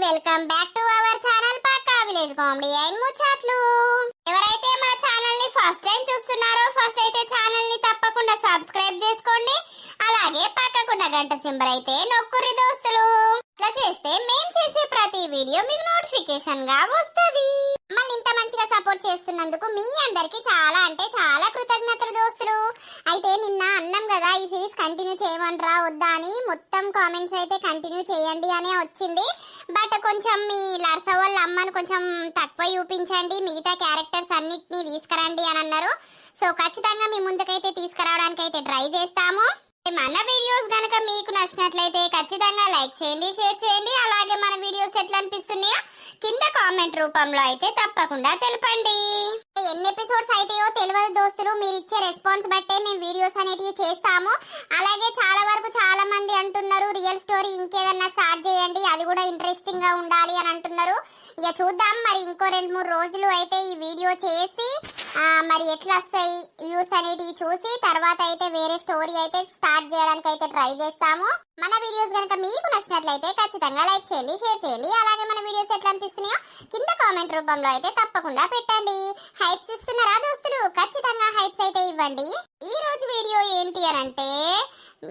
Welcome back to our channel పక్కా village comedy and ముచ్చట్లు. ఎవరైతే మా ఛానల్ ని ఫస్ట్ టైం చూస్తున్నారో ఫస్ట్ అయితే ఛానల్ ని తప్పకుండా సబ్స్క్రైబ్ చేసుకోండి. అలాగే పక్కకున్న గంట సింబల్ అయితే నొక్కురి దోస్తులు. ఇట్లా చేస్తే మేము చేసే ప్రతి వీడియో మీకు నోటిఫికేషన్ గా వస్తది. మళ్ళీ ఇంత మంచిగా సపోర్ట్ చేస్తున్నందుకు మీ అందరికి చాలా అంటే చాలా కృతజ్ఞతలు దోస్తులు. అయితే నిన్న అన్నం కదా ఈ సిరీస్ కంటిన్యూ చేయమంటారా వద్దా అని మొత్తం కామెంట్స్ అయితే కంటిన్యూ చేయండి అనే వచ్చింది. బట్ కొంచెం మీ లర్స వాళ్ళ అమ్మను కొంచెం తక్కువ చూపించండి, మిగతా క్యారెక్టర్స్ అన్నిటినీ తీసుకురండి అని అన్నారు. సో ఖచ్చితంగా మీ ముందుకైతే తీసుకురావడానికి అయితే ట్రై చేస్తాము. మన వీడియోస్ గనక మీకు నచ్చినట్లయితే ఖచ్చితంగా లైక్ చేయండి, షేర్ చేయండి. అలాగే మన వీడియోస్ ఎట్లా అనిపిస్తున్నాయో కింద కామెంట్ రూపంలో అయితే తప్పకుండా తెలపండి. ఎన్ని ఎపిసోడ్స్ అయితాయో తెలియదు దోస్తులు, మీరు ఇచ్చే రెస్పాన్స్ బట్టే మేము వీడియోస్ అనేటివి చేస్తాము. అలాగే చాలా వరకు చాలా మంది అంటున్నారు రియల్ స్టోరీ ఇంకేదన్నా స్టార్ట్ చేయండి, అది కూడా ఇంట్రెస్టింగ్ గా ఉండాలి అని అంటున్నారు. ఇక చూద్దాం మరి ఇంకో 2-3 రోజులు అయితే ఈ వీడియో చేసి మరి ఎట్లా వస్తాయి వ్యూస్ అనేటివి చూసి తర్వాత అయితే వేరే స్టోరీ అయితే స్టార్ట్ చేయడానికి అయితే ట్రై చేస్తాము. మన వీడియోస్ కనుక మీకు నచ్చినట్లయితే ఖచ్చితంగా లైక్ చేయండి, షేర్ చేయండి. అలాగే మన వీడియోస్ ఎట్లా అనిపిస్తున్నాయో కింద కామెంట్ రూపంలో అయితే తప్పకుండా పెట్టండి. హైప్స్ ఇస్తున్నారా దోస్తులు? ఖచ్చితంగా హైప్స్ అయితే ఇవ్వండి. ఈ రోజు వీడియో ఏంటి అని అంటే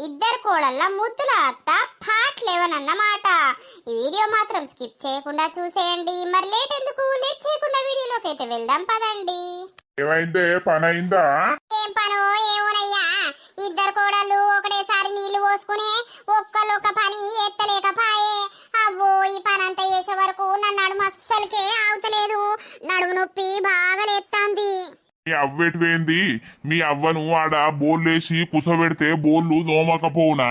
ఇద్దరు కోడళ్ళ ముద్దుల అత్త పార్ట్ 11 అన్నమాట. ఈ వీడియో మాత్రం స్కిప్ చేయకుండా చూసేయండి. మరి లేట్ ఎందుకు, లేట్ చేయకుండా వీడియోలోకి అయితే వెళ్దాం పదండి. ఏమైందే, పని అయిందా? ఏం పనో ఏమోనయ్యా, ఇద్దరు కోడళ్ళు ఒకటేసారి నీళ్లు పోసుకునే ఒక్క పని ఎత్తలేకపాయే. అవ్వో ఈ పని అంతా చేసే వరకు నా నడుము అస్సలకే ఆగుతలేదు, నడుము నొప్పి బాగా లేస్తుంది. మీ అవ్వెటువేంది? మీ అవ్వను ఆడ బోర్లేసి కుసబెడితే బోర్లు దోమకపోవునా?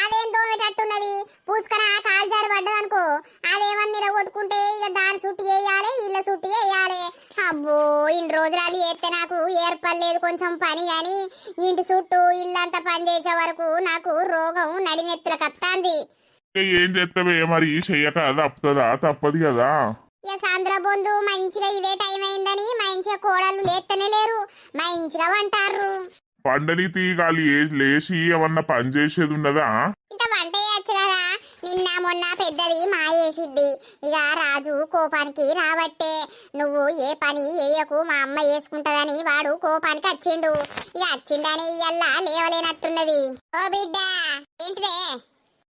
అదేం దోమేటట్టున్నది, పూసుకన కాలు జారి పడ్డదనుకో అదేమన్నా నిలగొట్టుకుంటే ఇక దాని చుట్టి వేయాలి, ఇళ్ళ చుట్టి వేయాలి. అబ్బో ఇన్ని రోజులు అది చేస్తే నాకు ఏర్పడలేదు కొంచెం పని, గాని ఇంటి చుట్టూ ఇల్లంతా పని చేసే వరకు నాకు రోగం నడినెత్తులకు వస్తుంది. ఏం చేస్తావే మరి, చెయ్యక తప్పుతుందా? తప్పదు కదా. ఇక సాంద్ర బొందు మంచిగా ఇదే టైం అయిందని మంచిగా కోడళ్ళు లేస్తనే లేరు, మంచిగా వంటారు. పండని తీగాలి లేచి ఏమన్నా పని చేసేది ఉన్నదా? ఇంత వంట చేయొచ్చు కదా, నిన్న మొన్న పెద్దది మాయేసిద్ది. ఇక రాజు కోపానికి రాబట్టే నువ్వు ఏ పని వేయకు మా అమ్మ వేసుకుంటదని వాడు కోపానికి వచ్చిండు. ఇక వచ్చిందని ఇయ్యల్లా లేవలేనట్టున్నది. ఓ బిడ్డ ఏంటిదే,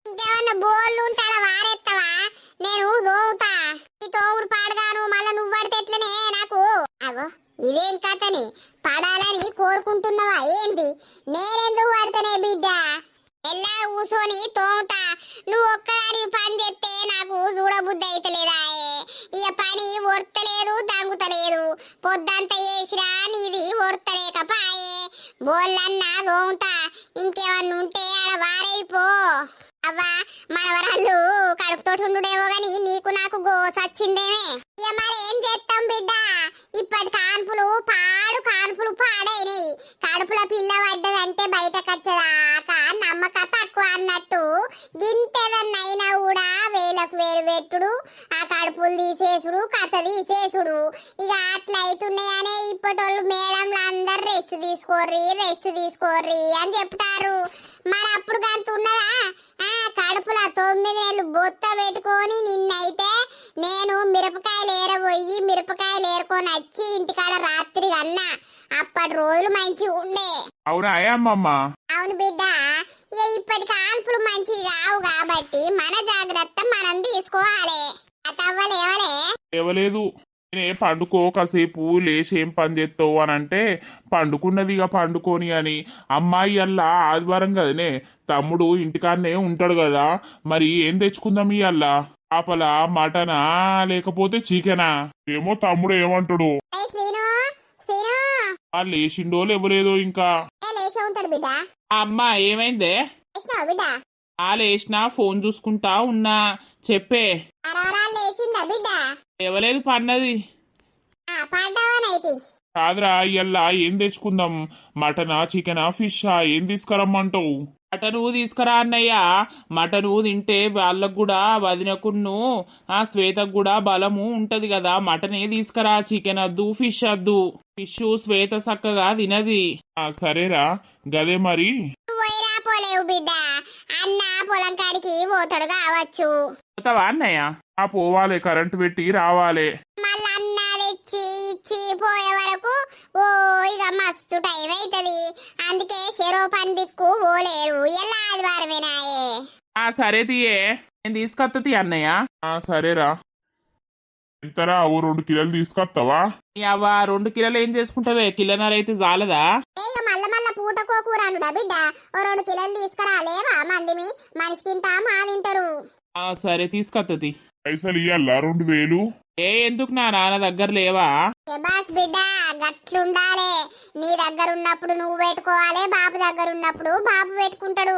ఇంకేమన్నా బోర్లు ఉంటాడా వారెత్తవా? నేను దోవుతా, ఈ తోవుడు పాడగాను మళ్ళా నువ్వు పడితే ఎట్లనే నాకు. అగో ఇదేం కథని, పడాలని కోరుకుంటున్నావా ఏంది? నేనెందుకు పడతానే బిడ్డ, ఎలా కూర్చొని తోముతా. నువ్వు ఒక్కదాని పని చేస్తే నాకు చూడబుద్ధి అయితలేదా? ఇక పని ఒడతలేదు దంగుతలేదు, పొద్దంతా వేసిరా నీది ఒడతలేకపాయే. బోళ్ళన్నా తోముతా, ఇంకేమన్నా ఉంటే ఆడ వారైపో. అవ్వా మనవరాళ్ళు కడుపుతోటి ఉండుడేమో గాని నీకు నాకు గోసొచ్చిందేమే. ఇక మరి ఏం చేస్తాం బిడ్డ, ఇప్పటి కాన్పులు పాడైనాయి. కడుపులో పిల్ల పడ్డదంటే బయటకొచ్చేదాకా నమ్మక తక్కువ అన్నట్టు గింతేదన్నైనా కూడా వేలకు వేలు పెట్టుడు, ఆ కడుపులు తీసేసుడు, కథ తీసేసుడు. ఇక అట్లా అవుతున్నాయనే ఇప్పటోళ్ళు మేడంలు అందరు రెస్ట్ తీసుకోర్రి అని చెప్తారు. మరి అప్పుడు గంత ఉన్నదా? కడుపులో 9 ఏళ్ళు బొత్త పెట్టుకొని నిన్నైతే నేను మిరపకాయలు ఏరబోయి మిరపకాయలు ఏరుకొని వచ్చి ఇంటికాడ రాత్రి అన్నా. అప్పటి రోజులు మంచిగా ఉండే. అవునా అమ్మమ్మ? అవును బిడ్డ, ఇక ఇప్పటి కాన్పులు మంచి రావు కాబట్టి మన జాగ్రత్త మనం తీసుకోవాలి. అతవ్వలేవలే లేవలేదు. నేనే పండుకో కాసేపు లేచి ఏం పని చేస్తావు అని అంటే పండుకున్నది. ఇక పండుకొని అని అమ్మాయి అల్లా ఆదివారం కదనే, తమ్ముడు ఇంటికాడనే ఉంటాడు కదా, మరి ఏం తెచ్చుకుందాం ఇయ్యల్ల? చేపల, మటనా లేకపోతే చికెనా? ఏమో తమ్ముడు ఏమంటాడు. లేచిండో లేవలేదో ఇంకా. అమ్మా ఏమైందే? లేచినా ఫోన్ చూసుకుంటా ఉన్నా, చెప్పే. లేవలేదు, పన్నది. కాదురా ఇయ్యల్లా ఏం తెచ్చుకుందాం? మటనా, చికెనా, ఫిషా? ఏం తీసుకురమ్మంటావు? మటను తీసుకురా అన్నయ్య. మటను తింటే వాళ్ళకు కూడా వదినకును ఆ శ్వేతకు కూడా బలము ఉంటది కదా, మటనే తీసుకురా. చికెన్ వద్దు, ఫిష్ వద్దు. ఫిష్ శ్వేత చక్కగా తినది. సరేరా, గదే మరి. పోలేవు బిడ్డ. అన్న పొలం కాడికి పోతాడు కావచ్చు. పోతావా అన్నయ్య? ఆ పోవాలి, కరెంటు పెట్టి రావాలి. మళ్ళీ అన్న తెచ్చి ఇచ్చి పోయే వరకు ఓ ఇక మస్తు టైం అవుతుంది. అందుకే చెరో పని దిక్కు పోలేరు. ఎలా ఆదివారమేనాయే. సరే తీయే, నేను తీసుకొస్తా అన్నయ్య. సరేరా. ఎంతరా? ఓ 2 కిలోలు తీసుకొస్తావా? అవ్వ 2 కిలోలు ఏం చేసుకుంటావే? కిలోన్నర అయితే చాలదా? ఇక మళ్ళా పూటకో కూర అనుడా బిడ్డ. ఓ 2 కిలోలు తీసుకురాలేవా? మందిమి మనిషికింత మా తింటారు. సరే తీసుకొత్తది. పైసలు ఇయ్యాలా 2000? ఎందుకు నా నాన్న దగ్గర లేవా? శబాష్ బిడ్డ, గట్లుండాలే. నీ దగ్గర ఉన్నప్పుడు నువ్వు పెట్టుకోవాలి, బాబు దగ్గర ఉన్నప్పుడు బాబు పెట్టుకుంటాడు.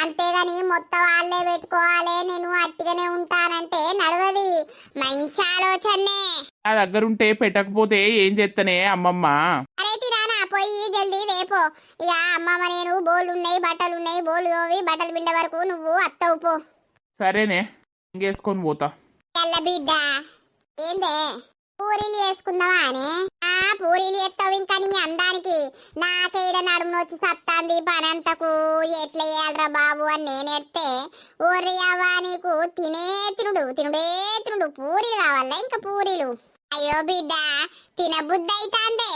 అంతేగాని మొత్తం వాళ్ళే పెట్టుకోవాలి, నేను అట్టిగానే ఉంటానంటే నడవది. మంచి ఆలోచనే. నా దగ్గర ఉంటే పెట్టకపోతే ఏం చేస్తానే అమ్మమ్మ? అరే తిరానా పోయి జల్దీ రేపో. ఇక అమ్మమ్మ నేను బోళ్ళున్నాయి, బట్టలున్నాయి, బోళ్ళు తోవి బట్టలు పిండే వరకు నువ్వు అత్తవు పో. సరేనే, ఇంకేసుకొని పోతా. ఎల్ల బిడ్డ ఏందే పూరీలు వేసుకుందావా అని? పూరీలు ఎత్తావు ఇంకా నీ అందానికి. నాకేడ నడుము వచ్చి సత్తాంది పనంతకు. ఎట్లా వేయాలరా బాబు అని నేనెడితే ఊరి అవ్వా నీకు తినుడే పూరీలు కావాలా? ఇంకా పూరీలు? అయ్యో బిడ్డ తినబుద్ధి అయితాందే.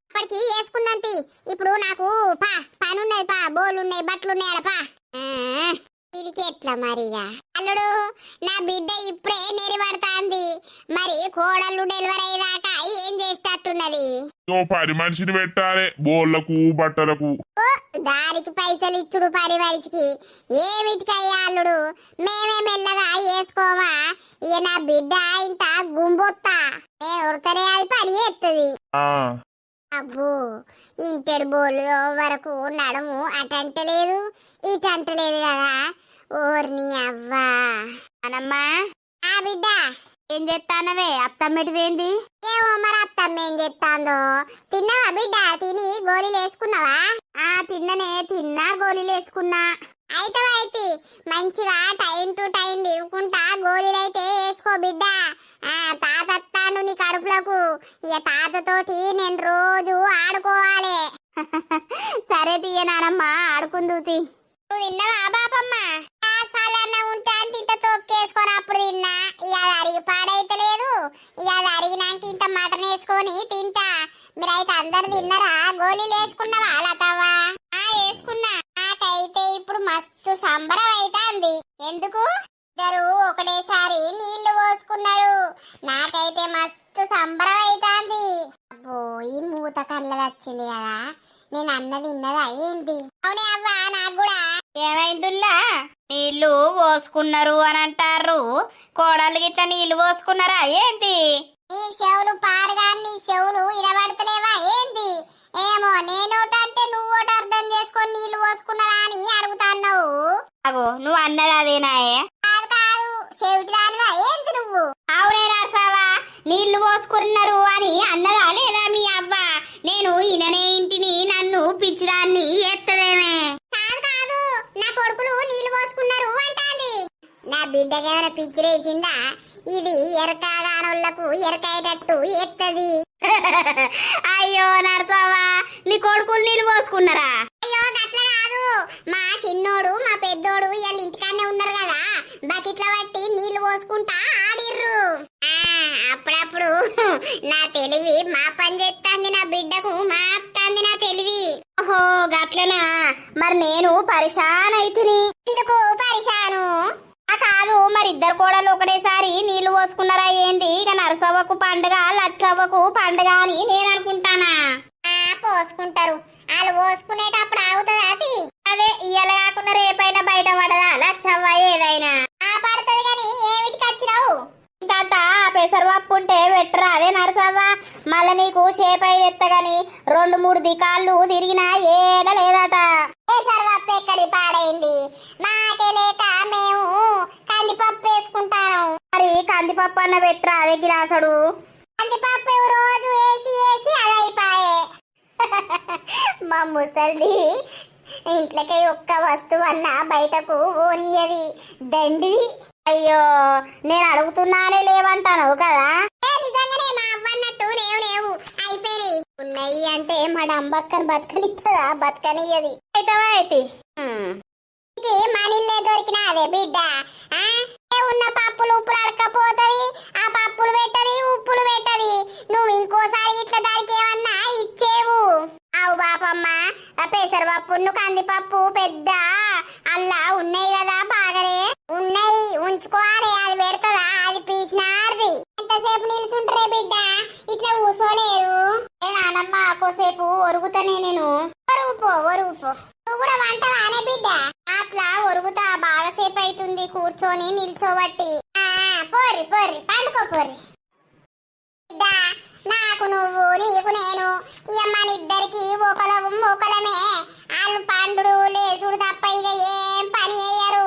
అప్పటికి వేసుకుందంతి. ఇప్పుడు నాకు పనున్నది, బోలున్నాయి, బట్టలున్నాయి ఆడపా. ఇది ఎట్లా మరిగా అల్లుడు? నా బిడ్డ ఇప్పుడే నెరిపడతాంది. మరి కోడళ్ళు డెలివరీ అయ్యేదాకా ఏం చేసేటట్టున్నది? పని మనిషిని పెట్టాలి బోళ్లకు బట్టలకు. దానికి పైసలు ఇచ్చుడు పని మనిషికి ఏమిటికయ్యా అల్లుడు? మేమే మెల్లగా వేసుకోవా? ఇక నా బిడ్డ ఇంత గుంబొత్తా నేను ఉడతనే అది పని చేస్తుంది. అబ్బో ఇంటెడు బోళ్ళు వరకు నడుము అటంటలేదు ఇటంటలేదు కదా. ఓర్ని అవ్వా. అనమ్మా బిడ్డ ఏం చేస్తానవే? అత్తమ్మెటివేంది? ఏమో మరి అత్తమ్మ ఏం చేస్తాందో. తిన్నావా బిడ్డ? తిని గోళీలు వేసుకున్నావా? తిన్నా గోళీలు వేసుకున్నా. అయితే మంచిగా టైం టు టైం తిరుగుకుంటా గోళీలు అయితే వేసుకో బిడ్డ. తాత వస్తాను నీ కడుపులకు. ఇక తాతతోటి నేను రోజు ఆడుకోవాలి. సరే తీయ నానమ్మా, ఆడుకుందూతి. నువ్వు తిన్నావా బాపమ్మ? సాలన్నా ఉంటే అంటే ఇంత తొక్కేసుకొని అప్పుడు తిన్నా. ఇక అది అరిగి పాడైతలేదు. ఇక అది అరిగినాక ఇంత మటన్ వేసుకొని తింటా. మీరైతే అందరు తిన్నారా? గోళీలు వేసుకున్నావా లతవ్వా? వేసుకున్నా. నాకైతే ఇప్పుడు మస్తు సంబరం అవుతాంది. ఎందుకు? ఇద్దరు ఒకటేసారి నీళ్లు పోసుకున్నారు. నాకైతే మస్తు సంబరం అవుతాంది. అబ్బో ఈ మూత కళ్ళ వచ్చింది కదా. నేను అన్నది ఇన్నదా ఏంటి? అవునే అవ్వా, నాకు కూడా ఏమైందిలా? నీళ్లు పోసుకున్నారు అని అంటారు. కోడలు గిట్లా నీళ్లు పోసుకున్నారా ఏంటి? నీ చెవులు పాడుగా, నీ చెవులు ఇనబడతలేవా ఏంటి? ఏమో నేనోటంటే నువ్వోట అర్థం చేసుకొని నీళ్లు పోసుకున్నారా అని అడుగుతాన్నావు. అగో నువ్వు అన్నది అదేనాయే? కాదు చెవిటిదానివా ఏంటి నువ్వు? అవునే రాసావా? నీళ్లు పోసుకున్నారు అని అన్నదా లేదా మీ అవ్వ? నేను ఈయననే ఇంటిని నన్ను పిచ్చిదాన్ని ఎత్తదేమే. కాదు నా కొడుకులు నీళ్లు పోసుకున్నారు అంటాంది. నా బిడ్డకేమైనా పిచ్చిరేసిందా? ఇది ఎరకాగానోళ్లకు ఎరకాయేటట్టు ఎత్తది. అయ్యో నరసవ్వా, నీ కొడుకులు నీళ్లు పోసుకున్నారా? అయ్యో గట్ల కాదు. మా చిన్నోడు మా పెద్దోడు వీళ్ళ ఇంటికాడనే ఉన్నారు కదా, బకెట్ల బట్టి నీళ్లు పోసుకుంటా ఆడిర్రు. అప్పుడప్పుడు నా తెలివి మా పని చేస్తాంది. నా బిడ్డకు మా అత్తాంది నా తెలివి. ఓహో గట్లనా? మరి నేను పరిశాన్ అయితిని. ఎందుకు పరిశాను? కాదు మరి ఇద్దరు కోడలు ఒకటేసారి నీళ్లు పోసుకున్నారా ఏంది? ఇక నరసవ్వకు పండుగ లచ్చవ్వకు పండుగ అని నేను అనుకుంటానా? పోసుకుంటారు. వాళ్ళు పోసుకునేటప్పుడు ఆగుతుంది అది. అదే ఇయ్యాల కాకుండా రేపైనా బయట పడదా లచ్చవ్వ ఏదైనా? పడుతుంది కానీ ఏమిటికి వచ్చినావు? తాత పెసరపప్పు ఉంటే పెట్టరా? అదే నరసవ్వ మళ్ళీ నీకు షేప్ అయి తెత్తగాని 2-3 దికాళ్ళు తిరిగినా ఏడ లేదట. పెసరపప్పు ఎక్కడి పాడైంది? మాకే లేక మేము కందిపప్పు వేసుకుంటాం. మరి కందిపప్పు అన్న పెట్టరా? అదే గిలాసడు కందిపప్పు రోజు వేసి వేసి అదైపాయే. మా ముసలి ఇంట్లోకి ఒక్క వస్తువు అన్నా బయటకు ఓనియది దండిది. అయ్యో నేను అడుగుతున్నానే లేవంటాను కదా. నిజంగానే మా అవ్వన్నట్టు లేవు అయిపోయినాయి. ఉన్నాయి అంటే మా డంబక్కని బతకనిస్తుందా? బతకనియ్యది. అయితే మనీళ్ళే దొరికినా అదే బిడ్డ ఆ ఉన్న పప్పులు ఉప్పులు అడకపోతుంది, ఆ పప్పులు పెట్టది ఉప్పులు పెట్టది. నువ్వు ఇంకోసారి ఇట్లా దానికి ఏమన్నా ఇచ్చేవు. అవు బాపమ్మ, ఆ పెసరపప్పు కందిపప్పు పెద్ద అల్లా ఉన్నాయి కదా, బాగానే ఉన్నాయి, ఉంచుకోవాలి. అది పెడతదా? అది పీసినార్ది. ఎంతసేపు నిల్చుంటరే బిడ్డ, ఇట్లా కూసోలేరు. నానమ్మ కోసేపు ఒరుగుతానే నేను. ఒరుగుపో ఒరుగుపో. నువ్వు కూడా వంటవానే బిడ్డ? అట్లా ఒరుగుతా, బాగాసేపు అవుతుంది కూర్చొని నిల్చోబట్టి. పోర్రి పోర్రి పండుకో పోర్రి బిడ్డ. నాకు నువ్వు నీకు నేను, ఇక మన ఇద్దరికి ఒకలమే. వాళ్ళు పండుడు లేసుడు తప్ప ఇక ఏం పని అయ్యారు.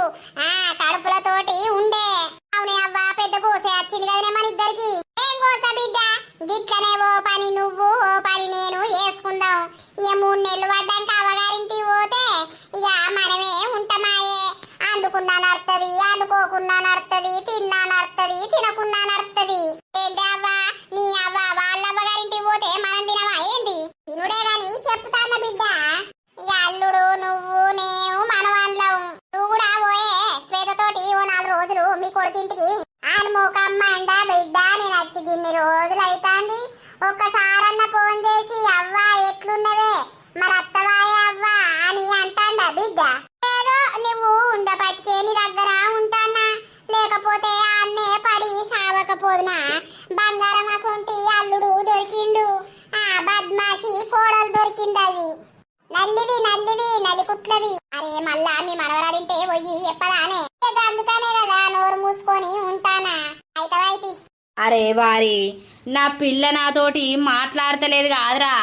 కడుపులతోటి ఉండే. అవునే అవ్వ, పెద్ద కోసే వచ్చింది కదనే మన ఇద్దరికి. ఏం కోస బిడ్డ, గిట్లనే ఓ పని నువ్వు ఓ పని నేను వేసుకుందాం. ఇక 3 నెలలు పడ్డాక అవ్వగారింటికి పోతే ఇక మనమే ఉంటామాయే. అందుకున్నా నడుతుంది, అందుకోకున్నా నడుతుంది, తిన్నా నడుతుంది, తినకున్నా నడుతుంది. ఏంటి అవ్వ, నీ అవ్వ వాళ్ళ అవ్వగారింటికి పోతే మనం తినవా ఏంది? తినుడే గాని చెప్తాన్న బిడ్డ. ఇక అల్లుడు నువ్వు నేను మనవాళ్ళం. నువ్వు కూడా పోయే శ్వేతతోటి ఓ 4 రోజులు మీ కొడుకింటికి. ఆనుమోకమ్మ అండ బిడ్డ, నేను వచ్చి గిన్ని రోజులు అవుతాంది. ఒక్కసారన్న ఫోన్ చేసి అవ్వ ఎట్లున్నవే, మరి అత్తవాయే అవ్వ అని అంటాండా బిడ్డ? ఏదో నువ్వు ఉండపటికే నీ దగ్గర ఉంటానా, లేకపోతే అన్నే పడి సావకపోదునా. బంగారం అసొంటి అల్లుడు దొరికిండు. బద్మాషి కోడలు దొరికింది. అది నల్లిది నలికుట్లది. అరే మళ్ళా మీ మనవరాడింటే పోయి చెప్పదానే? అందుకనే కదా నోరు మూసుకొని ఉంటానా. అయితే అరే వారి, నా పిల్ల నాతోటి మాట్లాడతలేదు కాదురా.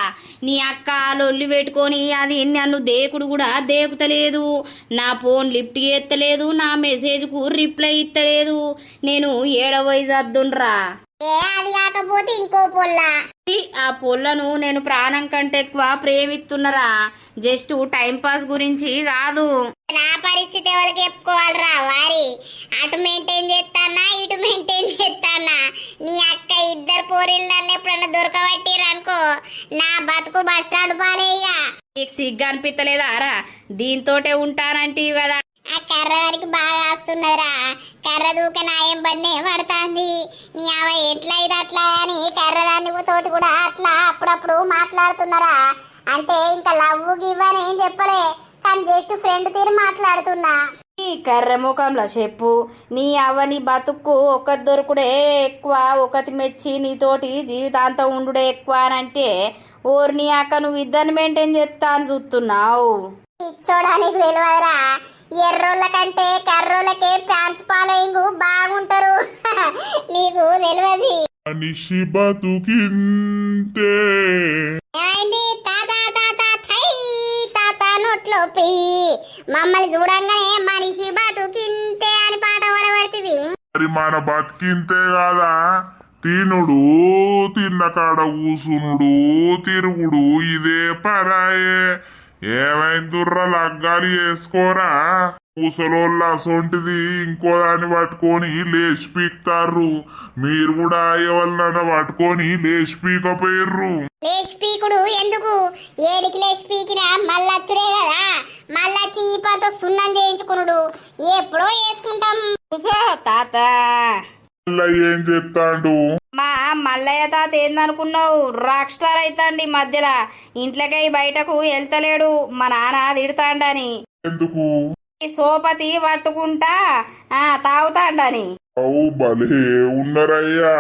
నీ అక్క లొల్లి పెట్టుకొని అది నన్ను దేకుడు కూడా దేకుతలేదు. నా ఫోన్ లిఫ్ట్ చేస్తలేదు, నా మెసేజ్కు రిప్లై ఇస్తలేదు. నేను ఏడవై చద్దుండ్రా. అది కాకపోతే ఇంకో పొల్లా. ఆ పొల్లను నేను ప్రాణం కంటే ఎక్కువ ప్రేమిస్తున్నరా. జస్ట్ టైం పాస్ గురించి కాదు. నా పరిస్థితి ఎవరికి చెప్పుకోవాలరా వారి? అటు మెయింటైన్ చేస్తానా, ఇటు మెయింటైన్ చేస్తానా. నీ అక్క ఇద్దరు పోరిళ్ళు నన్ను ఎప్పుడన్నా దొరకబట్టిరనుకో, నా బతుకు బస్ స్టాండ్ పాలేగా. నీకు సిగ్గు అనిపించలేదా రా? దీంతోటే ఉంటానంటీవి కదా. ఆ కర్ర దానికి బాగా వస్తున్నదిరా. కర్ర దూక నాయం బండి పడుతుంది. నీ అవ ఎట్లా ఇది అట్లా అని కర్ర దాన్ని తోటి కూడా అట్లా అప్పుడప్పుడు మాట్లాడుతున్నారా. అంటే ఇంకా లవ్ గివ్ అని ఏం చెప్పలే, కానీ జస్ట్ ఫ్రెండ్ తీరు మాట్లాడుతున్నా. నీ కర్ర ముఖంలో చెప్పు. నీ అవ్వ నీ బతుక్కు ఒకటి దొరుకుడే ఎక్కువ, ఒకటి మెచ్చి నీతోటి జీవితాంతం ఉండుడే ఎక్కువ అని అంటే, ఓరు నీ అక్క నువ్వు ఇద్దరిని మెయింటైన్ చేస్తా అని చూస్తున్నావు. పిచ్చోడానికి తెలియదురా. ఎర్రోళ్ళ కంటే కర్రోళ్ళకే ఫ్యాన్స్ ఫాలోయింగ్ బాగుంటారు. నీకు తెలియదు. మనిషి బతుకింతే. ఏమైంది తాత తాత థై తాత నోట్లో పెయ్యి. మమ్మల్ని చూడంగానే మనిషి బతుకింతే అని పాట పడబడుతుంది. మరి మన బతికింతే కదా, తినుడు తిన్న కాడ కూసునుడు తిరుగుడు ఇదే పరాయే. ఏమైందుర్రా లగ్గాలు చేసుకోరా. ముసలోళ్ళ అసొంటిది ఇంకో దాన్ని పట్టుకొని లేచి పీకుతారు. మీరు కూడా ఎవరినన్నా పట్టుకొని లేచి పీకపోయిర్రు. లేచి పీకుడు ఎందుకు? ఏడికి లేచి పీకినా మళ్ళచ్చుడే కదా. మళ్ళచ్చి ఈ పంట సున్నం చేయించుకునుడు ఎప్పుడో వేసుకుంటాం. కూసో తాత. ఏం చెప్తాండు మా మల్లయ్య తాత ఏందనుకున్నావు? రాక్ స్టార్ అవుతాండి మధ్యలో. ఇంట్లోకి బయటకు వెళ్తలేడు, మా నాన్న తిడతాండని. ఎందుకు? ఈ సోపతి పట్టుకుంటా తాగుతాండని. అవు భలే ఉన్నరయ్యా,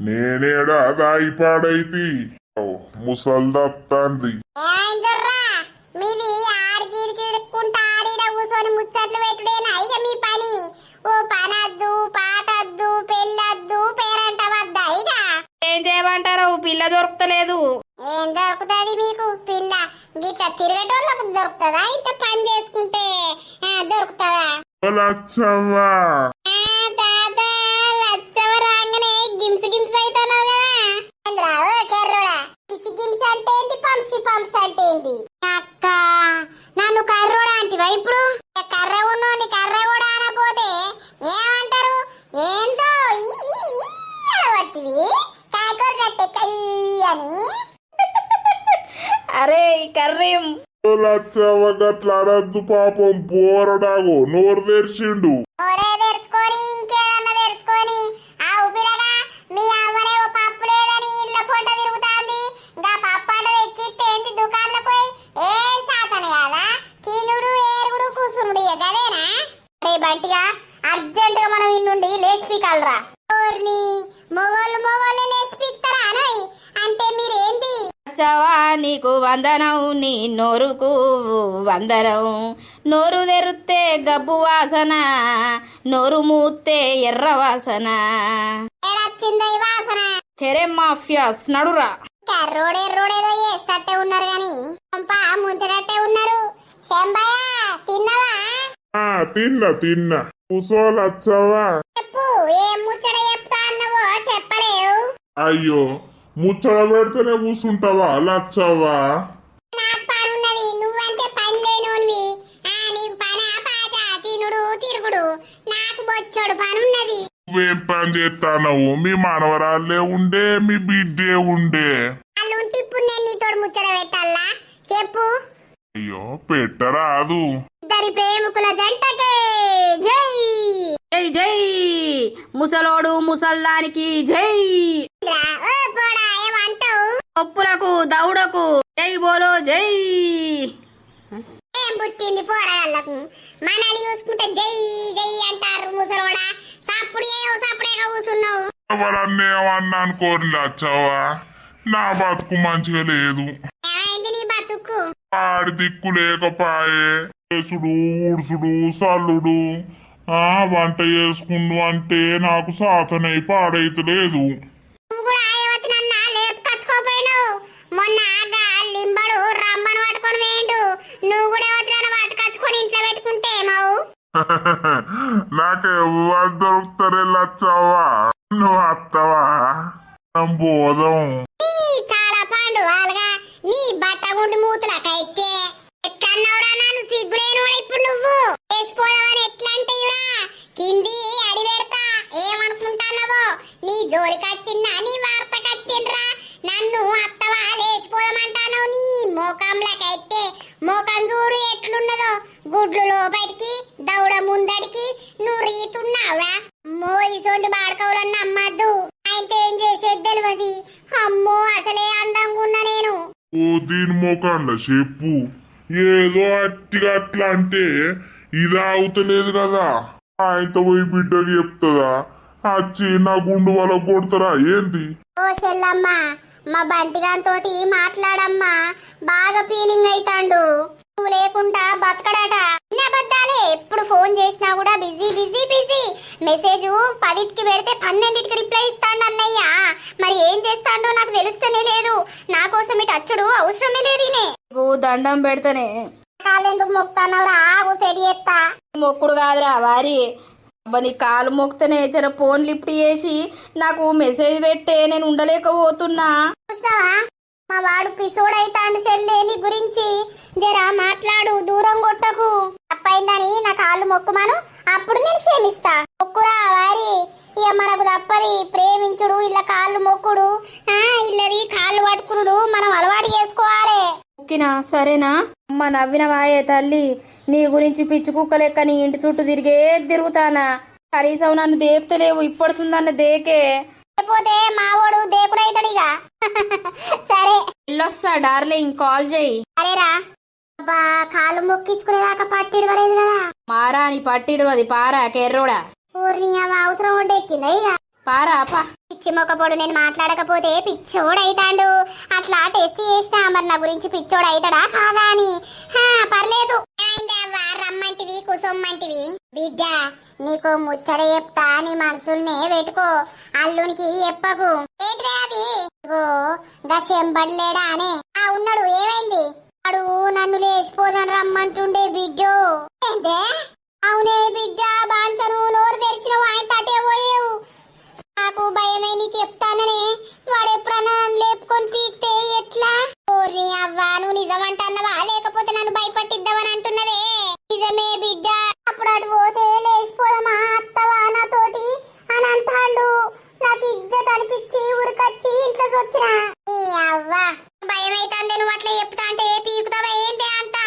నేనేడా దాయిపాడైతి. ముసల్దత్తాంది. ఏమైందిర్రా మీది? ఆడికి తిరుక్కుంటా ఆడిడ కూర్చొని ముచ్చట్లు పెట్టుడేనా ఇక మీ పని? ఓ పనద్దు, పాటద్దు, పెళ్ళద్దు, పేరంట వద్దా ఇక? ఏం చేయమంటారు? పిల్ల దొరుకుతలేదు. ఏం దొరుకుతుంది మీకు పిల్ల? గిట్లా తిరగటోళ్ళకు దొరుకుతుందా? ఇంత పని చేసుకుంటే దొరుకుతుందా? లచ్చవ్వా తాత లచ్చవ రాగానే గిమ్స్ గిమ్స్ అవుతున్నావు కదా. రావు కర్రోడా. గిమ్స్ గిమ్స్ అంటే ఏంటి, పంప్సి పంప్స్ అంటే ఏంటి? అక్క నన్ను కర్రోడా అంటివా ఇప్పుడు? కర్ర ఉన్నోని కర్ర కూడా అనపోతే ఏమంటారు? ఏందో పట్టివి కాయకూర కట్టే కయ్యి అని. అరే ఈ కర్రీం లచ్చవ్వ గట్ల అనద్దు పాపం పోరడాగో నోరు తెరిచిండు. ఒరే తెరుచుకొని ఇంకేదన్నా తెరుచుకొని ఆ ఉపిరగా మీ అవ్వనే ఓ పప్పు లేదని ఇళ్ళ పొట్ట తిరుగుతాంది. గా పప్పాట తెచ్చిస్తే ఏంటి దుకాణంలో పోయి ఏం సాతన కదా తినుడు ఏరుగుడు కూసునుడు గదేనా? రే బంటిగా అర్జెంట్ గా మనం ఇన్నుండి లేచి పీకాలరా. ఓర్ని మొగోళ్ళే లేచి పీక్తారా అనోయ్ అంటే మీరేంది? వచ్చావా నీకు వందనం, నీ నోరుకు వందనం. నోరు తెరుస్తే గబ్బు వాసన, నోరు మూస్తే ఎర్ర వాసన. ఏడొచ్చిందో ఈ వాసన? తెరే మాఫియాస్ నడురా. రోడేదో చేస్తట్టే ఉన్నారు గాని పంప ముంచనట్టే ఉన్నారు. శంబయ్య తిన్నవా? తిన్నా కూసో లచ్చవ్వా. చెప్పు ఏం ముచ్చట చెప్తా అన్నవో చెప్పలేవు. అయ్యో ముచ్చట పెడితేనే కూసుంటావా లచ్చవ్వా? నాకు పనున్నది, నువ్వంటే పని లేనోనివి. నీకు పనా పాట తినుడు తిరుగుడు, నాకు బొచ్చడు పనున్నది. నువ్వేం పని చేస్తానవు? మీ మనవరాళ్ళే ఉండే మీ బిడ్డే ఉండే. వాళ్ళు ఉంటే ఇప్పుడు నేను నీతోడు ముచ్చట పెట్టాలా చెప్పు? అయ్యో పెట్టరాదు. ఇద్దరి ప్రేమికుల జంటకే జై. జై జై ముసలోడు ముసల్దానికి జై. ఓ పోడా ఏమంటావు? పప్పులకు దౌడకు జై బోలో జై. ఏం పుట్టింది పోరాళ్ళకు? మనల్ని చూసుకుంటే జై జై అంటారు ముసలోడా. సప్పుడేగా కూసున్నావు. ఎవరన్నా ఏమన్నా అనుకోని లచ్చవ్వా, నా బతుకు మంచిగా లేదు. ఏమైంది నీ బతుకు? ఆడి దిక్కు లేకపాయే. చేసుడు ఊడ్సుడు సల్లుడు వంట చేసుకుండు అంటే నాకు సాతనై పాడైతలేదు. నువ్వు కూడా ఆయవతనన్నా లేపుకొచ్చుకోపోయినావు. మొన్న లింబడు రమ్మను పట్టుకొని వేయండు. నువ్వు కూడా ఎవరినైనా పట్టుకొచ్చుకొని ఇంట్లో పెట్టుకుంటే ఏమవు? నాకెవ్వరు దొరుకుతారే లచ్చవ్వా? నువ్వు అత్తవా? బోధం చాలా పాండు వాళ్ళగా నీ బట్ట గుండు మూతుల కైతే ఎక్కన్నవరా? నన్ను సిగ్గులేనోడా ఇప్పుడు నువ్వు వేసిపోదామని ఎట్లా అంటేయురా? కింది అడి పెడతా ఏమనుకుంటానవో. నీ జోలికొచ్చిందా నీ వార్తకొచ్చిండ్రా? నన్ను అత్తవా లేచిపోదామంటాను. నీ మోకంలకైతే మోకం చూడు ఎట్లున్నదో. గుడ్లు లోపలికి దౌడ ముందడికి నువ్వు రీతున్నావురా. మోయిసోండి బాడకవురన్న అమ్మద్దు. అయితే ఏం చేసేది తెలియదు. అమ్మో అసలే అందంగా ఉన్నా నేను. ఓ దీని మోకాండ చెప్పు. ఏదో అట్టిగా అట్లా అంటే ఇలా అవుతలేదు కదా. ఆయనతో పోయి బిడ్డకి చెప్తుందా? వచ్చి నా గుండు వాళ్ళ కొడతారా ఏంది? ఓ చెల్లమ్మ మా బంటిగాంతోటి మాట్లాడమ్మా. బాగా ఫీలింగ్ అయితాండు. నువ్వు లేకుండా బతకడట. అబద్ధాలే. ఎప్పుడు ఫోన్ చేసినా కూడా బిజీ బిజీ బిజీ. మెసేజ్ 10కి పెడితే 12కి రిప్లై ఇస్తాడు అన్నయ్య. మరి ఏం చేస్తాడో నాకు తెలుస్తూనే లేదు. నా కోసం ఇటు అచ్చుడు అవసరమే లేదు. నీకు దండం పెడితేనే కాలెందుకు మొక్కుతానవరా? ఆగు సెడి ఎత్తా. మొక్కుడు కాదురా వారి. అబ్బా నీ కాలు మొక్తనే జర ఫోన్ లిఫ్ట్ చేసి నాకు మెసేజ్ పెట్టే, నేను ఉండలేకపోతున్నా. చూసినావా మా వాడు పిసోడైతాండు. చెల్లె నీ గురించి జరా మాట్లాడు, దూరం కొట్టకు. తప్పైందని నా కాళ్ళు మొక్కుమాను, అప్పుడు నేను క్షమిస్తా. మొక్కురా వారి. ఇక మనకు తప్పది ప్రేమించుడు, ఇలా కాళ్ళు మొక్కుడు, ఇల్లది కాళ్ళు పట్టుకునుడు మనం అలవాటు చేసుకోవాలి. మొక్కినా సరేనా? అమ్మ నవ్విన వాయే తల్లి. నీ గురించి పిచ్చి కుక్క లెక్క నీ ఇంటి చుట్టూ తిరిగేదిరుగుతానా. కనీసం నన్ను దేకుతలేవు. ఇప్పడుతుందన్న దేకే. లేకపోతే మావోడు దేవుడైతాడిగా. సరే వెళ్ళొస్తా డార్లింగ్, కాల్ చేయి. సరేరా. అబ్బా కాళ్ళు మొక్కించుకునేదాకా పట్టిడు కలేదు కదా. మారా నీ పట్టిడు అది పారా కెర్రోడా. ఊరిని అవసరం ఉంటే ఎక్కిందా ఇక? పారా పా. పిచ్చి మొక్కపోడు నేను మాట్లాడకపోతే పిచ్చోడైతాండు. అట్లా టెస్ట్ చేసినా మరి నా గురించి పిచ్చోడు అవుతాడా కాదా అని. పర్లేదు. రమ్మంటివి కుసొమ్మంటివి. బిడ్డ నీకు ముచ్చట చెప్తా, నీ మనసుల్నే పెట్టుకో. అల్లునికి చెప్పకు. ఏంటిదే అది? గశంబడిలేడా అనే ఉన్నాడు. ఏమైంది? వాడు నన్ను లేచిపోదని రమ్మంటుండే బిడ్డో. ఏంటే? అవునే బిడ్డ బాంచను నోరు తెరిచిన ఆయన తటే పోయేవు. నాకు భయమే నీకు చెప్తాననే. వాడు ఎప్పుడన్నా నన్ను లేపుకొని పీకితే ఎట్లా? ఓర్ని అవ్వా నువ్వు నిజమంటన్నవా లేకపోతే నన్ను భయపట్టిద్దామని అంటున్నవే? నిజమే బిడ్డ. అప్పుడు అటు పోతే లేచిపోదామా అత్తవా నాతోటి అని అంటాడు. నాకు ఇజ్జత్ అనిపించి ఊరికొచ్చి ఇంట్లో వచ్చిన. అవ్వా భయం అవుతుంది. నువ్వు అట్లా చెప్తా అంటే పీకుతావా ఏంటి అంత?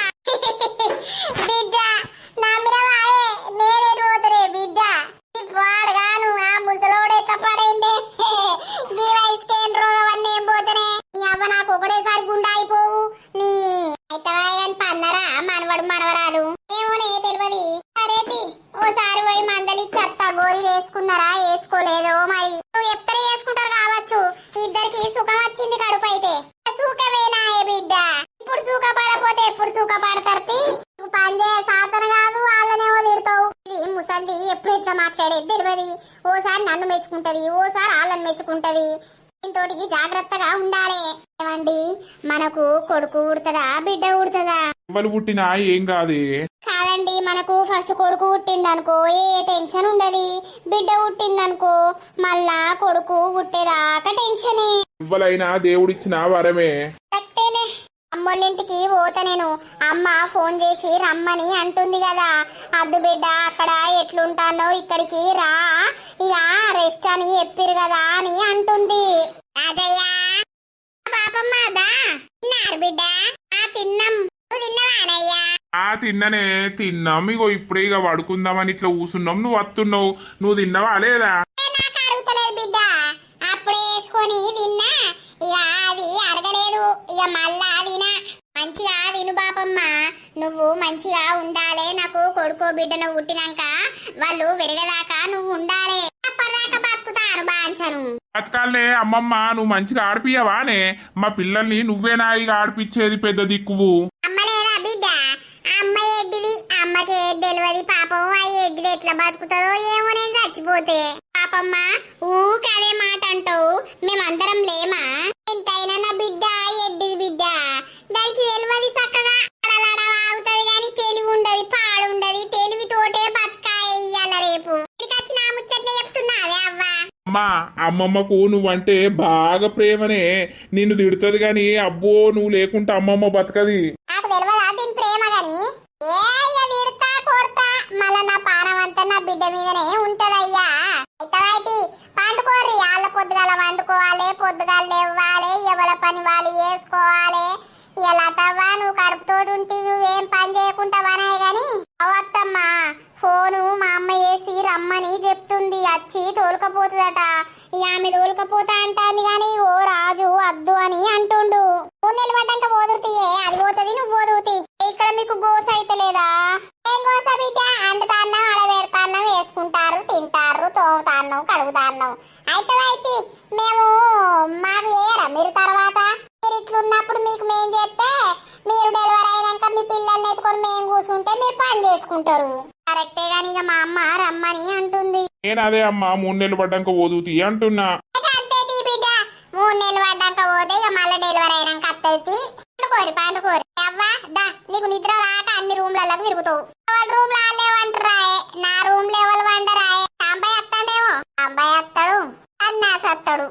వేసుకున్నారా వేసుకోలేదో మరి నువ్వు ఎప్పుడు వేసుకుంటారు కావచ్చు ఇద్దరికి సుఖం వచ్చింది కడుపు అయితే సుఖమేనా ఏ బిడ్డ ఇప్పుడు సుఖ పడపోతే ఎప్పుడు సుఖ పడతారు పని చేయ సాధన కాదు వాళ్ళనేమో తిడతావు ఇది ముసల్ది ఎప్పుడు ఇట్లా మాట్లాడేది తెలియదు ఓసారి నన్ను మెచ్చుకుంటది ఓసారి వాళ్ళని మెచ్చుకుంటది దీంతోటి జాగ్రత్తగా ఉండాలి ఏమండి మనకు కొడుకు ఉడతదా బిడ్డ ఉడతదా ఎవరు పుట్టినా ఏం కాదే కాదండి మనకు ఫస్ట్ కొడుకు పుట్టిందనుకో ఏ టెన్షన్ ఉండదు బిడ్డ పుట్టిందనుకో మళ్ళా కొడుకు పుట్టేదాకా టెన్షనే ఎవరైనా దేవుడిచ్చిన వరమే కరెక్టేలే అమ్మోళ్ళింటికి పోతా నేను అమ్మ ఫోన్ చేసి రమ్మని అంటుంది కదా అద్దు బిడ్డ అక్కడ ఎట్లుంటానో ఇక్కడికి రా ఇక రెస్ట్ అని చెప్పిరు కదా అని అంటుంది రాజయ్య పాపమ్మ అదా తిన్నారు బిడ్డ తిన్నాం నువ్వు తిన్నవానయ్యా తిన్ననే తిన్నాం ఇగో ఇప్పుడే ఇక పడుకుందామని ఇట్లా కూసున్నాం నువ్వు వస్తున్నావు నువ్వు తిన్నావా లేదా నాకు అరుగుతలేదు బిడ్డ అప్పుడే వేసుకొని తిన్నా ఇక అది అడగలేదు ఇక మళ్ళా తినా మంచిగా తిను బాపమ్మ నువ్వు మంచిగా ఉండాలి నాకు కొడుకో బిడ్డను పుట్టినాక వాళ్ళు వెరగదాకా నువ్వు ఉండాలి అప్పటిదాకా బతుకుతాను బాంచను బతకాలనే అమ్మమ్మ నువ్వు మంచిగా ఆడిపియవానే మా పిల్లల్ని నువ్వేనా ఇక ఆడిపిచ్చేది పెద్ద దిక్కువు అమ్మలేదా బిడ్డ అమ్మ ఎడ్డిది అమ్మకి ఏది తెలియదు పాపం ఆ ఎడ్డిది ఎట్లా బతుకుతుందో ఏమో నేను చచ్చిపోతే పాపమ్మ ఊకదే మాట అంటావు మేమందరం లేమా ఎంతైనా నా బిడ్డ ఎడ్డిది బిడ్డ దానికి తెలియదు చక్కగా ఆగుతుంది కానీ తెలివి ఉండదు పాడుండదు తెలివితోటే బతకాయ ఇయ్యాల రేపు వచ్చిన ముచ్చట్నే చెప్తున్నావే అవ్వా అమ్మా అమ్మమ్మకు నువ్వంటే బాగా ప్రేమనే నిన్ను తిడుతుంది గాని అబ్బో నువ్వు లేకుంటే అమ్మమ్మ బతకది నాకు తెలియదా దీని ప్రేమ గాని ఏ ఇక తిడతా కొడతా మళ్ళా నా పానం అంతా నా బిడ్డ మీదనే ఉంటదయ్యా అయితే పండుకోర్రి వాళ్ళ పొద్దుగాల వండుకోవాలి పొద్దుగాల లేవాలి ఎవల పని వాళ్ళు చేసుకోవాలి ఇలా తవ్వా నువ్వు కడుపుతోటి ఉంటే నువ్వేం పని చేయకుంటావానే గాని అవత్తమ్మా ఫోను మా అమ్మ వేసి రమ్మని చెప్తుంది వచ్చి తోలుకపోతుందట ఇక ఆమె తోలుకపోతా అంటాంది గాని ఓ రాజు వద్దు అని అంటుండు నువ్వు నిలబడ్డాక పోదురుతీయే అది పోతుంది నువ్వు పోదువుతి ఇక్కడ మీకు గోస అయితే లేదా ఏం గోస బిడ్డ అంటుతాన్నం అడబెడతాన్నం వేసుకుంటారు తింటారు తోముతాన్నం కడుగుతాన్నం అయితే మేము మాకు ఏరా మీరు తర్వాత మీరు ఇట్లున్నప్పుడు మీకు మేం చేస్తే మీరు డెలివరీ అయినాక మీ పిల్లల్ని ఎత్తుకొని మేము కూర్చుంటే మీరు పని చేసుకుంటారు కరెక్టే గాని ఇక మా అమ్మ రమ్మని అంటుంది నేను అదే అమ్మా 3 నెలలు పడ్డాక పోదుతీ అంటున్నా అంతే బిడ్డ 3 నెలలు పడ్డాక పోతే ఇక మళ్ళీ డెలివరీ అయినాక అత్తది పండుకోరి అవ్వా దా నీకు నిద్ర రాక అన్ని రూమ్లకు తిరుగుతావు వాళ్ళ రూమ్ లో వాళ్ళేవంటరాయే నా రూమ్ లో ఎవరు వండరాయే అబ్బాయి వస్తాడేమో అబ్బాయి వస్తాడు అన్నా సత్తాడు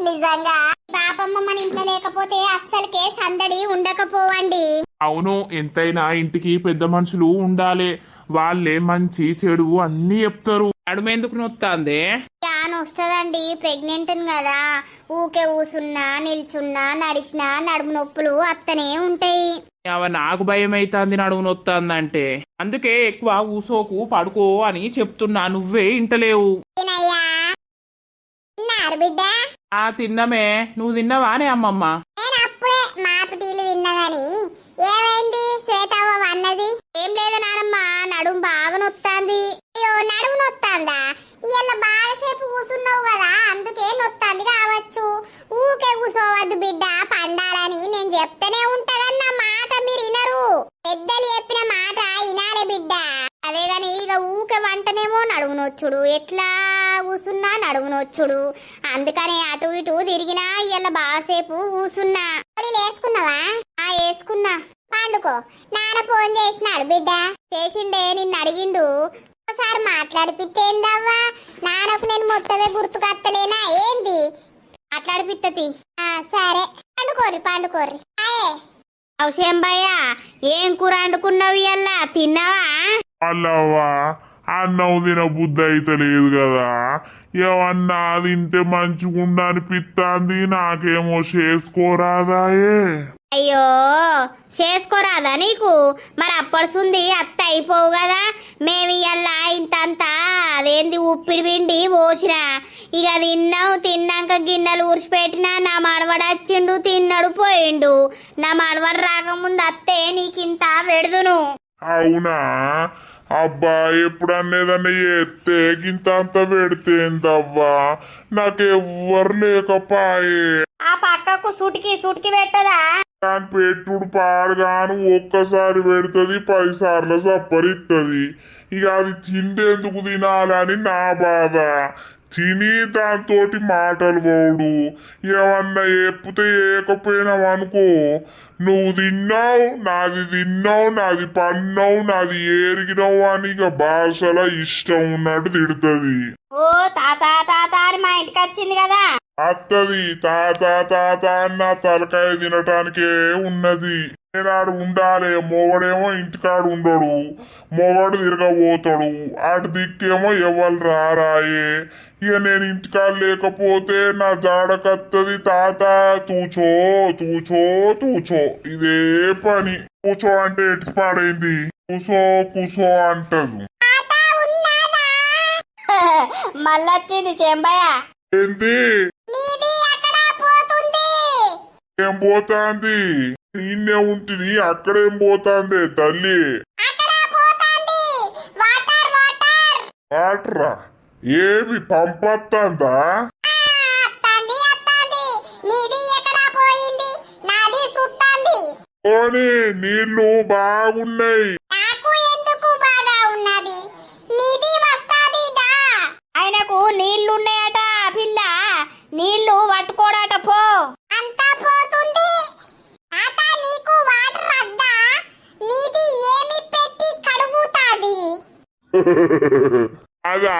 నిజంగా పాపమ్మ మన ఇంట్లో లేకపోతే అస్సలకే సందడి ఉండకపోవండి అవును ఎంతైనా ఇంటికి పెద్ద మనుషులు ఉండాలి వాళ్ళే మంచి చెడు అన్ని చెప్తారు నడుమెందుకు నొత్తాందే జాన్ వస్తుందండి ప్రెగ్నెంట్ కదా ఊకే ఊసున్నా నిల్చున్నా నడిచినా నడుము నొప్పులు అత్తనే ఉంటాయి అవ నాకు భయం అవుతుంది నడుము నొత్తాందంటే అందుకే ఎక్కువ ఊసోకు పడుకో అని చెప్తున్నా నువ్వే ఇంటలేవు తినయ్యా తిన్నారు బిడ్డ తిన్నమే నువ్వు తిన్నవానే అమ్మమ్మ నేను అప్పుడే మాపిటీలు తిన్నా గాని ఏమైంది శ్వేతవ్వ అన్నది ఏం లేదు నానమ్మ నడుము బాగా నొత్తాంది అయ్యో నడుము నొత్తాందా ఇవాళ బాగాసేపు కూసున్నావు కదా అందుకే నొత్తాంది కావచ్చు ఊకే కూసోవద్దు బిడ్డ పండాలని నేను చెప్తూనే ఉంటదన్న మాట మీరు వినరు పెద్దలు చెప్పిన మాట వినాలే బిడ్డ అదే గాని ఇక ఊకే వంటనేమో నడుము నొచ్చుడు ఎట్లా కూసున్నా నడుము నొచ్చుడు అందుకనే అటు ఇటు తిరిగినా ఇవాళ బాగాసేపు కూసున్నా వేసుకున్నావా వేసుకున్నా పండుకో నాన్న ఫోన్ చేసినాడు బిడ్డ చేసిండే నిన్ను అడిగిండు ఒకసారి మాట్లాడిపిత్తేందవ్వా నాన్నకు నేను మొత్తమే గుర్తుకత్తలేనా ఏంది మాట్లాడిపిత్తది సరే పండుకోర్రి అవసరం భయ్యా ఏం కూర వండుకున్నావు ఇవాళ తిన్నావా అల్లవ్వా అన్నం తిన బుద్ధి అయితే లేదు కదా ఏమన్నా తింటే మంచిగుండా అనిపిస్తాంది నాకేమో చేసుకోరాదాయే అయ్యో చేసుకోరాదా నీకు మరి అప్పడుసుంది అత్త అయిపోవు కదా మేము ఇవాళ ఇంతంతా అదేంది ఉప్పిడి పిండి పోసిన ఇక తిన్నాక గిన్నెలు ఊర్చిపెట్టినా నా మనవడు వచ్చిండు తిన్నాడు పోయిండు నా మనవడు రాకముందు అత్తే నీకింత పెడుదును అవునా అబ్బా ఎప్పుడన్నేదన్నా ఎత్తే గింత అంత పెడితే ఏందవ్వా నాకెవ్వరు లేకపాయే ఆ పక్కకు సూటికి పెట్టదా దాని పెట్టుడు పాడుగాను ఒక్కసారి పెడుతుంది 10 సార్లు సప్పరిస్తుంది ఇక అది తిండేందుకు తినాలని నా బాధ తిని దాంతోటి మాటలు పోడు ఏమన్నా ఎప్పితే ఏకపోయినావనుకో నువ్వు తిన్నావు నాది పన్నావు నాది ఏరిగినావు అని ఇక భాషలో ఇష్టం ఉన్నట్టు తిడుతుంది ఓ తాత అని మా ఇంటికి వచ్చింది కదా అత్తది తాత అని నా తలకాయ తినటానికే ఉన్నది నేనాడు ఉండాలి మొగడేమో ఇంటికాడు ఉండడు మొగడు తిరగబోతాడు అటు దిక్కేమో ఎవరు రారాయే ఇక నేను ఇంటికాడ లేకపోతే నా జాడకత్తది తాత తూచో ఇదే పని కూచో అంటే ఎటు పాడైంది కూసో అంటదు మళ్ళొచ్చింది చెంబయ్య ఏంది ఏం పోతాంది నిన్నే ఉంటుంది అక్కడేం పోతాంది తల్లి వాటరా ఏమి పంపత్తందా పోనీ నీళ్లు బాగున్నాయి ఆయనకు నీళ్లున్నాయట పిల్ల నీళ్లు పట్టుకోడట పో అంతా పోతుంది తాత నీకు వాటర్ వద్దా నీది ఏమి పెట్టి కడుగుతాది అదా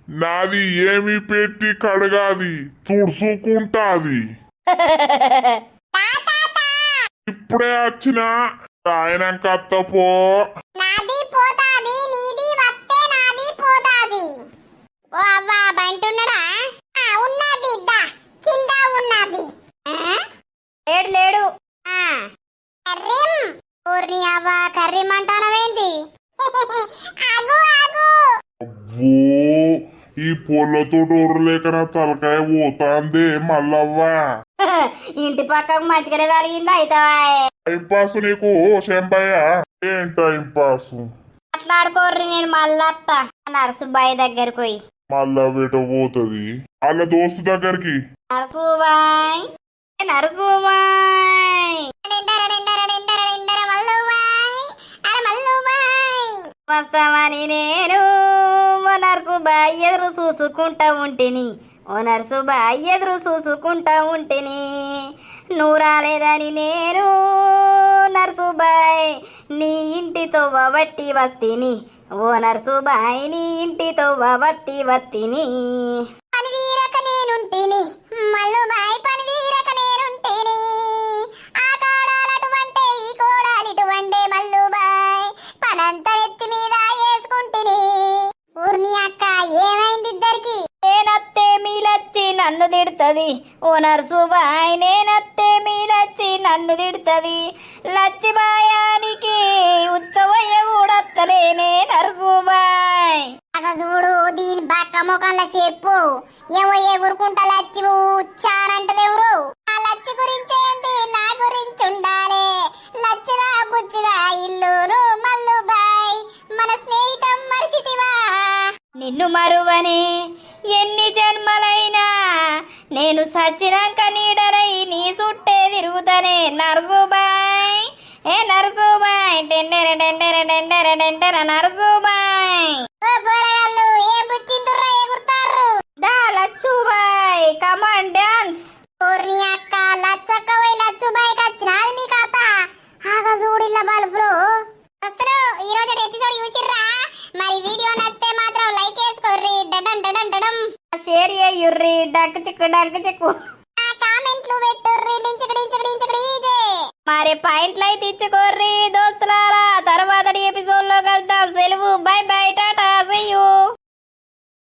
నాది ఏమి పెట్టి కడగాది తుడుచుకుంటాది ఇప్పుడే వచ్చిన ఆయనక అత్తపో నాది పోతాది నీది వస్తే నాది పోతాది ఓ అవ్వా బంటున్నాడా ఉన్నది దా కింద ఉన్నది లేడు కర్రీం ఊర్ని అవ్వా కర్రీం అంటానవేంది ఆగు అబ్బో ఈ పొల్లతో లేక నా తలకాయ పోతాందే మల్లవ్వా ఇంటి పక్కకు మంచిగానే తగిలింది అయితే టైం పాస్ నీకు శంపయ్య ఏం టైం పాస్ మాట్లాడుకోర్రి నేను మళ్ళత్తా నరసుబాయి దగ్గరికి పోయి మళ్ళా వెట పోతుంది వాళ్ళ దోస్తు దగ్గరికి నరసుబాయ్ వస్తామని నేను ఓ నరసుబాయ్ ఎదురు చూసుకుంటా ఉంటిని నువ్వు రాలేదని నేను నరసుబాయ్ నీ ఇంటితో వట్టి వత్తిని ఓ నరసుబాయ్ నీ ఇంటితో వత్తిని పని తీరక నేనుంటిని మల్లుబాయ్ పని తీరక నేనుంటిని ఆ కోడాలటువంటి ఈ కోడాలిటువంటి మల్లుబాయ్ పనంతా ఎత్తి మీద వేసుకుంటిని ఊర్ని అక్క ఏమైంది ఇద్దరికి నేనత్తే మీలచ్చి నన్ను తిడుతుంది ఓ నరసుబాయ్ నేనత్తే మీలచ్చి నన్ను తిడుతుంది లచ్చిబాయానికి ఉచ్చవయ్య కూడత్తలేనే నరసుబాయ్ చూడు దీని బక్క ముఖంలో చెప్పు ఏమో ఎగురుకుంటా లచ్చి ఉచ్చానంటదెవరు ఆ లచ్చి గురించి ఏంటి నా గురించి ఉండాలి లచ్చిగా బుచ్చిగా ఇల్లును మల్లుబాయ్ మన స్నేహితం మర్చితివా నిన్ను మరువనే ఎన్ని జన్మలైనా నేను సచ్చినాక నీడరై నీ చుట్టే తిరుగుతానే నరసుబాయ్ ఏ నరసుబాయ్ టెండెర నరసుబాయ్ పోరగాళ్ళు ఏం బుచ్చిందుర్రా ఎగురుతారు దా లచ్చుబాయ్ కమాన్ డాన్స్ ఊర్ని అక్క లచ్చక్క పోయి లచ్చుబాయ్ కచ్చినాది మీ కథ ఆగా చూడిల్ల బల్బులు అసలు ఈ రోజు ఎపిసోడ్ చూసిర్రా మరి వీడియో నచ్చితే మాత్రం లైక్ వేసుకోర్రి డడం షేర్ చేయుర్రి డక్కు చిక్కు కామెంట్లు పెట్టుర్రి మరి పాయింట్లు అయితే ఇచ్చుకోర్రి దోస్తులారా తర్వాత ఎపిసోడ్ లో కలుద్దాం